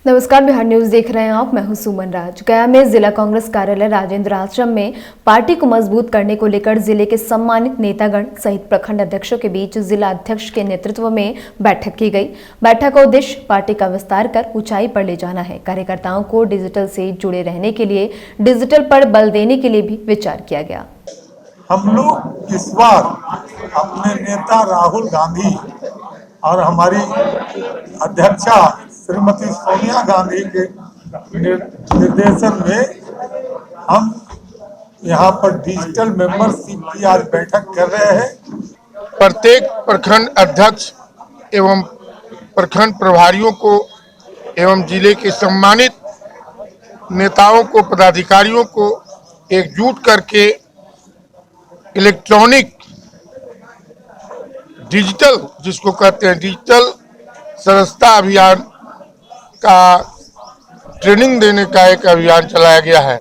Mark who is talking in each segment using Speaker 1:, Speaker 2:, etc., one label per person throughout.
Speaker 1: नमस्कार, बिहार न्यूज देख रहे हैं आप। मैं हूं सुमन राज। गया में जिला कांग्रेस कार्यालय राजेंद्र आश्रम में पार्टी को मजबूत करने को लेकर जिले के सम्मानित नेतागण सहित प्रखंड अध्यक्षों के बीच जिला अध्यक्ष के नेतृत्व में बैठक की गई। बैठक का उद्देश्य पार्टी का विस्तार कर ऊंचाई पर ले जाना है। कार्यकर्ताओं को डिजिटल से जुड़े रहने के लिए डिजिटल पर बल देने के लिए भी विचार किया गया।
Speaker 2: हम लोग इस बार अपने नेता राहुल गांधी और हमारी अध्यक्षा श्रीमती सोनिया गांधी के निर्देशन में हम यहाँ पर डिजिटल मेंबरशिप की आज बैठक कर रहे हैं।
Speaker 3: प्रत्येक प्रखंड अध्यक्ष एवं प्रखंड प्रभारियों को एवं जिले के सम्मानित नेताओं को, पदाधिकारियों को एकजुट करके इलेक्ट्रॉनिक डिजिटल, जिसको कहते हैं डिजिटल सदस्यता अभियान का ट्रेनिंग देने का एक अभियान चलाया गया है।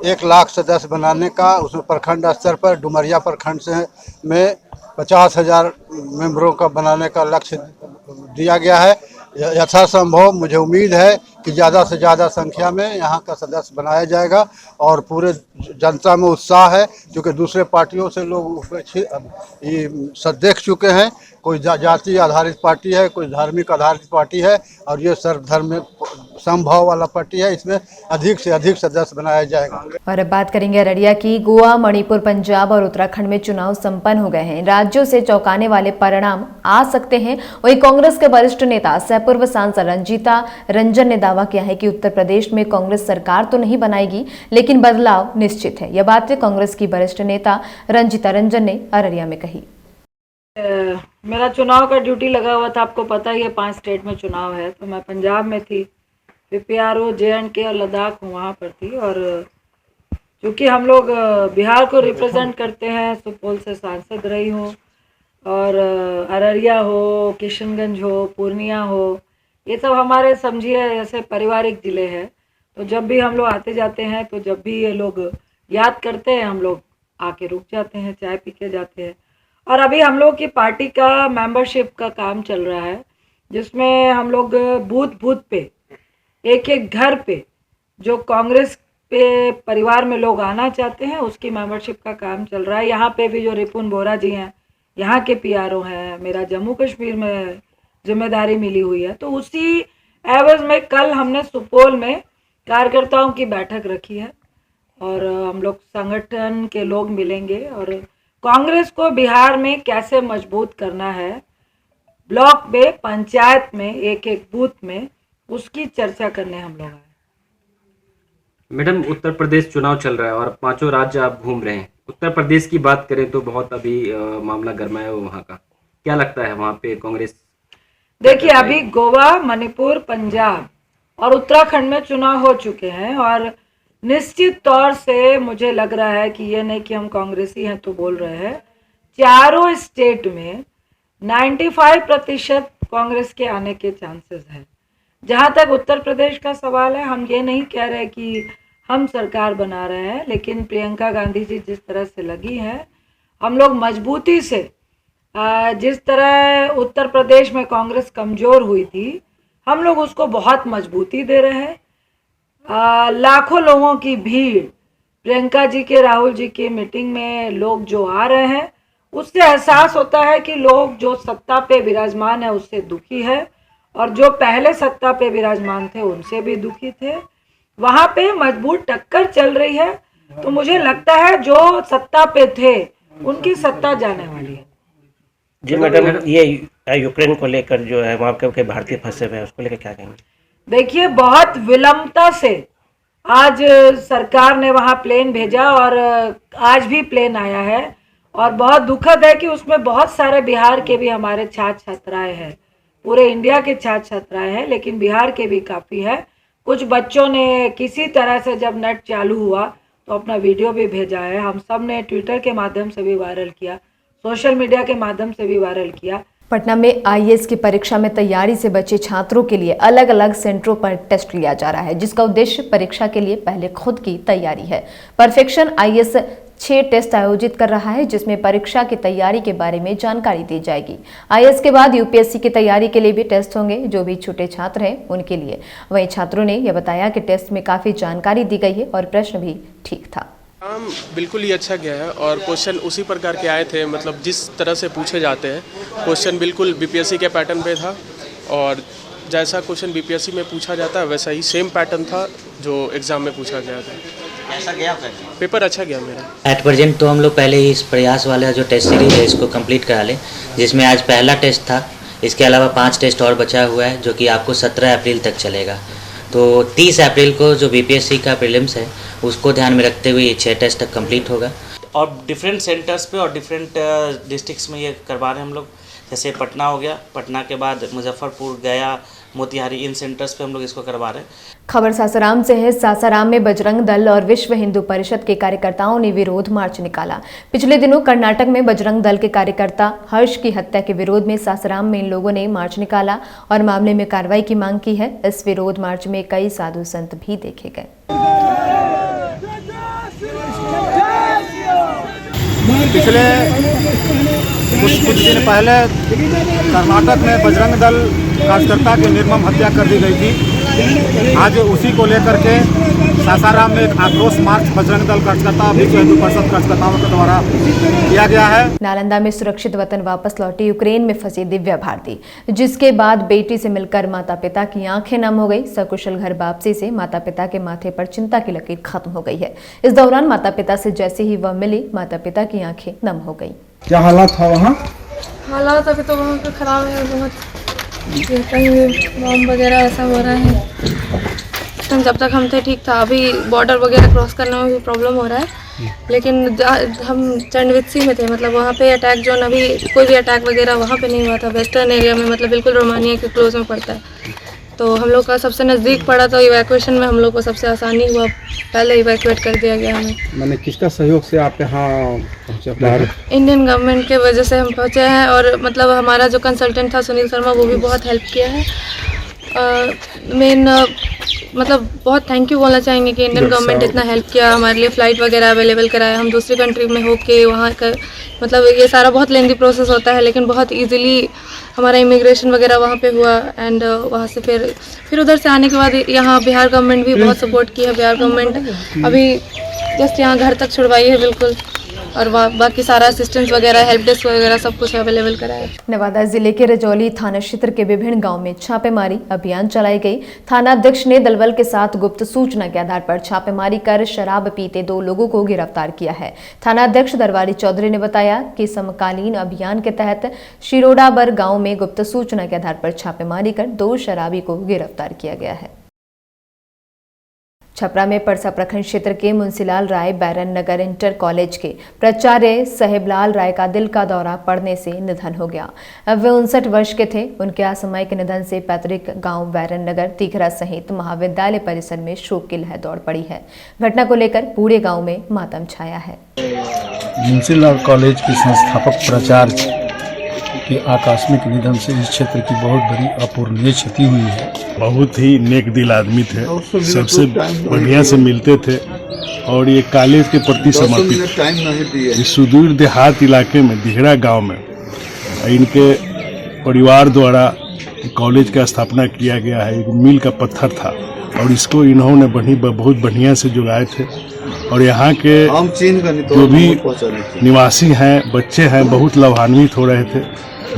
Speaker 4: 1 लाख सदस्य बनाने का, उसमें प्रखंड स्तर पर डुमरिया प्रखंड से में 50,000 मेंबरों का बनाने का लक्ष्य दिया गया है। यथासंभव मुझे उम्मीद है कि ज़्यादा से ज़्यादा संख्या में यहाँ का सदस्य बनाया जाएगा और पूरे जनता में उत्साह है, क्योंकि दूसरे पार्टियों से लोग देख चुके हैं। कोई जाति आधारित पार्टी है, कोई धार्मिक आधारित पार्टी है और ये सर्वधर्म समभाव वाला पार्टी है। इसमें अधिक से अधिक सदस्य बनाया जाएगा।
Speaker 1: और अब बात करेंगे अररिया की। गोवा, मणिपुर, पंजाब और उत्तराखंड में चुनाव संपन्न हो गए हैं। राज्यों से चौंकाने वाले परिणाम आ सकते हैं। वहीं कांग्रेस के वरिष्ठ नेता पूर्व सांसद रंजीता रंजन ने दावा किया है कि उत्तर प्रदेश में कांग्रेस सरकार तो नहीं बनाएगी, लेकिन बदलाव निश्चित है। यह बात कांग्रेस की वरिष्ठ नेता रंजीता रंजन ने अररिया में कही।
Speaker 5: मेरा चुनाव का ड्यूटी लगा हुआ था, आपको पता ही है 5 स्टेट में चुनाव है। तो मैं पंजाब में थी, PPRO, JNK और लद्दाख वहाँ पर थी। और चूँकि हम लोग बिहार को रिप्रेजेंट करते हैं, सुपौल से सांसद रही हूँ और अररिया हो, किशनगंज हो, पूर्णिया हो, ये सब हमारे समझिए ऐसे पारिवारिक ज़िले हैं। तो जब भी हम लोग आते जाते हैं, तो जब भी ये लोग याद करते हैं, हम लोग आके रुक जाते हैं, चाय पी के जाते हैं। और अभी हम लोग की पार्टी का मेंबरशिप का काम चल रहा है, जिसमें हम लोग बूथ पे, एक घर पे जो कांग्रेस पे परिवार में लोग आना चाहते हैं, उसकी मेंबरशिप का काम चल रहा है। यहाँ पे भी जो रिपुन बोरा जी हैं, यहाँ के PRO हैं, मेरा जम्मू कश्मीर में जिम्मेदारी मिली हुई है। तो उसी एवज में कल हमने सुपौल में कार्यकर्ताओं की बैठक रखी है और हम लोग संगठन के लोग मिलेंगे और कांग्रेस को बिहार में कैसे मजबूत करना है, ब्लॉक में, पंचायत में, एक बूथ में, उसकी चर्चा करने हम लोग आए।
Speaker 6: मैडम, उत्तर प्रदेश चुनाव चल रहा है और 5 राज्य आप घूम रहे हैं। उत्तर प्रदेश की बात करें तो बहुत अभी मामला गर्मा है वहाँ का। क्या लगता है वहाँ पे कांग्रेस?
Speaker 5: देखिए, अभी गोवा, मणिपुर, पंजाब और उत्तराखंड में चुनाव हो चुके हैं और निश्चित तौर से मुझे लग रहा है कि ये नहीं कि हम कांग्रेसी हैं तो बोल रहे हैं, चारों स्टेट में 95% कांग्रेस के आने के चांसेस हैं। जहाँ तक उत्तर प्रदेश का सवाल है, हम ये नहीं कह रहे कि हम सरकार बना रहे हैं, लेकिन प्रियंका गांधी जी जिस तरह से लगी हैं, हम लोग मजबूती से, जिस तरह उत्तर प्रदेश में कांग्रेस कमज़ोर हुई थी, हम लोग उसको बहुत मजबूती दे रहे हैं। लाखों लोगों की भीड़ प्रियंका जी के, राहुल जी की मीटिंग में लोग जो आ रहे हैं, उससे एहसास होता है कि लोग जो सत्ता पे विराजमान है उससे दुखी है और जो पहले सत्ता पे विराजमान थे उनसे भी दुखी थे। वहाँ पे मजबूत टक्कर चल रही है। तो मुझे लगता है जो सत्ता पे थे उनकी सत्ता जाने वाली है।
Speaker 7: जी मैडम, ये यूक्रेन को लेकर जो है वहाँ के भारतीय फंसे हुए हैं, उसको लेकर क्या कहेंगे?
Speaker 5: देखिए, बहुत विलंबता से आज सरकार ने वहाँ प्लेन भेजा और आज भी प्लेन आया है और बहुत दुखद है कि उसमें बहुत सारे बिहार के भी हमारे छात्र छात्राएं हैं। पूरे इंडिया के छात्र छात्राएं हैं, लेकिन बिहार के भी काफ़ी है। कुछ बच्चों ने किसी तरह से जब नेट चालू हुआ तो अपना वीडियो भी भेजा है। हम सब ने ट्विटर के माध्यम से भी वायरल किया, सोशल मीडिया के माध्यम से भी वायरल किया।
Speaker 1: पटना में IAS की परीक्षा में तैयारी से बचे छात्रों के लिए अलग अलग सेंटरों पर टेस्ट लिया जा रहा है, जिसका उद्देश्य परीक्षा के लिए पहले खुद की तैयारी है। परफेक्शन IAS 6 टेस्ट आयोजित कर रहा है, जिसमें परीक्षा की तैयारी के बारे में जानकारी दी जाएगी। आईएएस के बाद यूपीएससी की तैयारी के लिए भी टेस्ट होंगे, जो भी छोटे छात्र हैं उनके लिए। वहीं छात्रों ने यह बताया कि टेस्ट में काफी जानकारी दी गई है और प्रश्न भी ठीक था।
Speaker 8: काम बिल्कुल ही अच्छा गया है और क्वेश्चन उसी प्रकार के आए थे, मतलब जिस तरह से पूछे जाते हैं क्वेश्चन बिल्कुल बीपीएससी के पैटर्न पे था और जैसा क्वेश्चन बीपीएससी में पूछा जाता है वैसा ही सेम पैटर्न था जो एग्ज़ाम में पूछा गया था।
Speaker 9: कैसा गया
Speaker 8: पेपर अच्छा गया मेरा।
Speaker 9: एट प्रेजेंट तो हम लोग पहले ही इस प्रयास वाला जो टेस्ट सीरीज है इसको कंप्लीट करा लें, जिसमें आज पहला टेस्ट था। इसके अलावा 5 टेस्ट और बचा हुआ है जो कि आपको 17 अप्रैल तक चलेगा। तो 30 अप्रैल को जो बीपीएससी का प्रीलिम्स है उसको ध्यान में रखते हुए 6 टेस्ट तक कंप्लीट होगा।
Speaker 10: और डिफरेंट सेंटर्स पे और डिफरेंट डिस्ट्रिक्ट्स में ये करवा रहे हैं हम लोग। जैसे पटना हो गया, पटना के बाद मुजफ्फरपुर, गया, मोतिहारी, इन सेंटर्स पे हम लोग इसको करवा रहे हैं।
Speaker 1: खबर सासाराम से है। सासाराम में बजरंग दल और विश्व हिंदू परिषद के कार्यकर्ताओं ने विरोध मार्च निकाला। पिछले दिनों कर्नाटक में बजरंग दल के कार्यकर्ता हर्ष की हत्या के विरोध में सासाराम में इन लोगों ने मार्च निकाला और मामले में कार्रवाई की मांग की है। इस विरोध मार्च में कई साधु संत भी देखे गए।
Speaker 4: पिछले कुछ दिन पहले कर्नाटक में बजरंग दल कार्यकर्ता की निर्मम हत्या कर दी गई थी। आज उसी को लेकर के सासाराम में एक आक्रोश मार्च बजरंग दल कार्यकर्ता विश्व हिंदू परिषद कार्यकर्ताओं के द्वारा किया गया है।
Speaker 1: नालंदा में सुरक्षित वतन वापस लौटी यूक्रेन में फंसी दिव्या भारती, जिसके बाद बेटी से मिलकर माता पिता की आंखें नम हो गई। सकुशल घर वापसी से माता पिता के माथे पर चिंता की लकीर खत्म हो गई है। इस दौरान माता पिता से जैसे ही वह मिली, माता पिता की आंखें नम हो गई।
Speaker 4: क्या हालात था वहाँ?
Speaker 11: हालात अभी तो वहाँ पे ख़राब है बहुत, कहीं बम वगैरह ऐसा हो रहा है। जब तक हम थे ठीक था, अभी बॉर्डर वगैरह क्रॉस करने में भी प्रॉब्लम हो रहा है। लेकिन हम चंडवित्सी में थे, मतलब वहाँ पे अटैक जोन, अभी कोई भी अटैक वगैरह वहाँ पे नहीं हुआ था। वेस्टर्न एरिया में, मतलब बिल्कुल रोमानिया के क्लोज में पड़ता है, तो हम लोग का सबसे नज़दीक पड़ा, तो इवैक्यूएशन में हम लोग को सबसे आसानी हुआ। पहले इवैक्यूएट कर दिया गया हमें।
Speaker 4: मैंने किसका सहयोग से आप यहाँ पहुँचे?
Speaker 11: इंडियन गवर्नमेंट के वजह से हम पहुँचे हैं और मतलब हमारा जो कंसल्टेंट था सुनील शर्मा, वो भी बहुत हेल्प किया है। मेन मतलब बहुत थैंक यू बोलना चाहेंगे कि इंडियन गवर्नमेंट इतना हेल्प किया, हमारे लिए फ़्लाइट वगैरह अवेलेबल कराया। हम दूसरी कंट्री में होके वहाँ का, मतलब ये सारा बहुत लेंदी प्रोसेस होता है, लेकिन बहुत इजीली हमारा इमिग्रेशन वगैरह वहाँ पे हुआ। एंड वहाँ से फिर उधर से आने के बाद यहाँ बिहार गवर्नमेंट भी बहुत सपोर्ट की है। बिहार गवर्नमेंट अभी जस्ट यहाँ घर तक छुड़वाई है बिल्कुल, और बाकी सारा असिस्टेंस वगैरह, हेल्प डेस्क वगैरह सब कुछ अवेलेबल कराया।
Speaker 1: नवादा जिले के रजौली थाना क्षेत्र के विभिन्न गांव में छापेमारी अभियान चलाई गई। थाना अध्यक्ष ने दलबल के साथ गुप्त सूचना के आधार पर छापेमारी कर शराब पीते 2 लोगों को गिरफ्तार किया है। थाना अध्यक्ष दरबारी चौधरी ने बताया कि समकालीन अभियान के तहत शिरोडाबर गाँव में गुप्त सूचना के आधार पर छापेमारी कर 2 शराबी को गिरफ्तार किया गया है। छपरा में परसा प्रखंड क्षेत्र के मुंशीलाल राय बैरन नगर इंटर कॉलेज के प्राचार्य साहेबलाल राय का दिल का दौरा पड़ने से निधन हो गया। वे 59 वर्ष के थे। उनके असामयिक निधन से पैतृक गांव बैरन नगर, तीखरा सहित महाविद्यालय परिसर में शोक की लहर दौड़ पड़ी है। घटना को लेकर पूरे गांव में मातम छाया है।
Speaker 12: मुंशीलाल कॉलेज के संस्थापक प्राचार्य के आकस्मिक निधन से इस क्षेत्र की बहुत बड़ी अपूरणीय क्षति हुई है।
Speaker 13: बहुत ही नेक दिल आदमी थे, सबसे बढ़िया से मिलते थे और ये कॉलेज के प्रति समर्पित। इस सुदूर देहात इलाके में दिघड़ा गांव में इनके परिवार द्वारा कॉलेज का स्थापना किया गया है। एक मील का पत्थर था और इसको इन्होंने बहुत बढ़िया से जुगाए थे और यहाँ के जो भी निवासी हैं, बच्चे हैं, बहुत लाभान्वित हो रहे थे,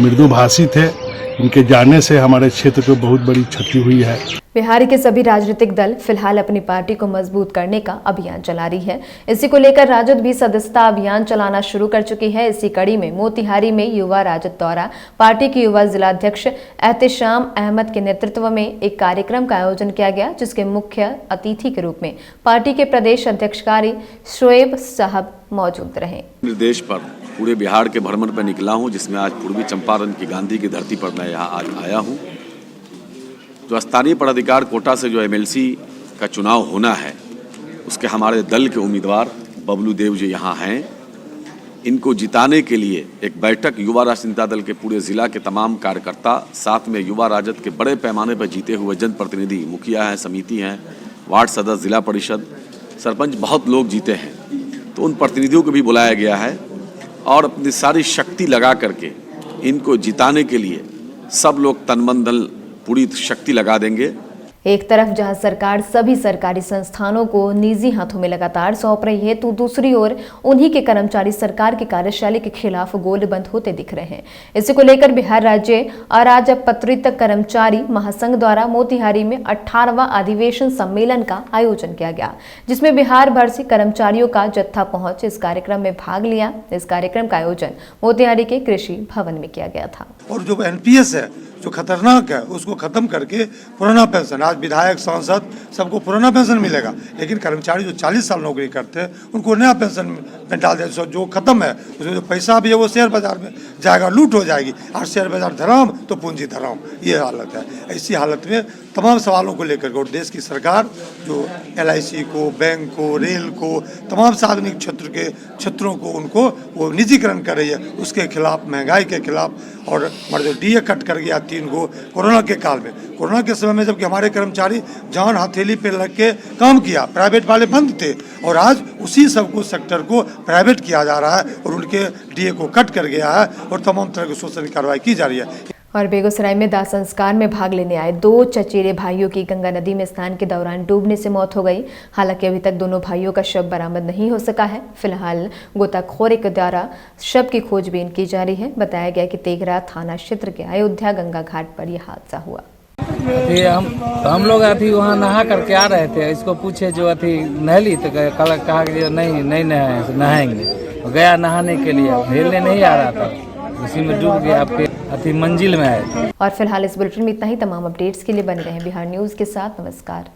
Speaker 13: मृदुभाषी थे। इनके जाने से हमारे क्षेत्र को बहुत बड़ी क्षति हुई है।
Speaker 1: बिहार के सभी राजनीतिक दल फिलहाल अपनी पार्टी को मजबूत करने का अभियान चला रही है। इसी को लेकर राजद भी सदस्यता अभियान चलाना शुरू कर चुकी है। इसी कड़ी में मोतिहारी में युवा राजद द्वारा पार्टी के युवा जिलाध्यक्ष एहतेशाम अहमद के नेतृत्व में एक कार्यक्रम का आयोजन किया गया, जिसके मुख्य अतिथि के रूप में पार्टी के प्रदेश अध्यक्षकारी शोएब साहब मौजूद रहे।
Speaker 14: निर्देश पर पूरे बिहार के भ्रमण पर निकला हूं, जिसमें आज पूर्वी चंपारण की गांधी की धरती पर मैं यहाँ आज आया हूं। जो स्थानीय पदाधिकार कोटा से जो एमएलसी का चुनाव होना है, उसके हमारे दल के उम्मीदवार बबलू देव जी यहाँ हैं। इनको जिताने के लिए एक बैठक युवा राष्ट्रीय जनता दल के पूरे जिला के तमाम कार्यकर्ता, साथ में युवा राजद के बड़े पैमाने पर जीते हुए जनप्रतिनिधि, मुखिया हैं, समिति हैं, वार्ड सदस्य, जिला परिषद, सरपंच, बहुत लोग जीते हैं तो उन प्रतिनिधियों को भी बुलाया गया है और अपनी सारी शक्ति लगा करके इनको जिताने के लिए सब लोग तन मन धन पूरी शक्ति लगा देंगे।
Speaker 1: एक तरफ जहां सरकार सभी सरकारी संस्थानों को निजी हाथों में लगातार सौंप रही है, तो दूसरी ओर उन्हीं के कर्मचारी सरकार की कार्यशैली के खिलाफ गोलबंद होते दिख रहे हैं। इसी को लेकर बिहार राज्य अराजपत्रित कर्मचारी महासंघ द्वारा मोतिहारी में 18वां अधिवेशन सम्मेलन का आयोजन किया गया, जिसमें बिहार भर से कर्मचारियों का जत्था पहुंच इस कार्यक्रम में भाग लिया। इस कार्यक्रम का आयोजन मोतिहारी के कृषि भवन में किया गया था।
Speaker 15: और जो एनपीएस है जो खतरनाक है उसको खत्म करके पुराना पेंशन, आज विधायक सांसद सबको पुराना पेंशन मिलेगा, लेकिन कर्मचारी जो 40 साल नौकरी करते हैं उनको नया पेंशन में डाल दिया। जो खत्म है उसमें जो पैसा भी है वो शेयर बाजार में जाएगा, लूट हो जाएगी। और शेयर बाजार धराम तो पूंजी धराम, ये हालत है। ऐसी हालत में तमाम सवालों को लेकर और देश की सरकार जो LIC को, बैंक को, रेल को, तमाम सार्वजनिक क्षेत्रों को उनको वो निजीकरण कर रही है, उसके खिलाफ, महंगाई के खिलाफ। और हमारे जो DA कट कर गया 3 को कोरोना के काल में, कोरोना के समय में जबकि हमारे कर्मचारी जान हथेली पे लग के काम किया, प्राइवेट वाले बंद थे, और आज उसी सबको सेक्टर को प्राइवेट किया जा रहा है और उनके DA को कट कर गया है और तमाम तरह की शोषण की कार्रवाई की जा रही है।
Speaker 1: और बेगूसराय में दाह संस्कार में भाग लेने आए 2 चचेरे भाइयों की गंगा नदी में स्नान के दौरान डूबने से मौत हो गई। हालांकि अभी तक दोनों भाइयों का शव बरामद नहीं हो सका है। फिलहाल गोताखोरों के द्वारा शव की खोजबीन की जा रही है। बताया गया कि तेघरा थाना क्षेत्र के अयोध्या गंगा घाट पर यह हादसा हुआ।
Speaker 16: हम लोग वहाँ नहा करके आ रहे थे, इसको पूछे जो नहली तो कल कहा कि नहीं नहाएंगे। गया नहाने के लिए, हेलने नहीं आ रहा था, उसी में डूब गया, आपके मंजिल में आए।
Speaker 1: और फिलहाल इस बुलेटिन में इतना ही। तमाम अपडेट्स के लिए बने रहें बिहार न्यूज़ के साथ। नमस्कार।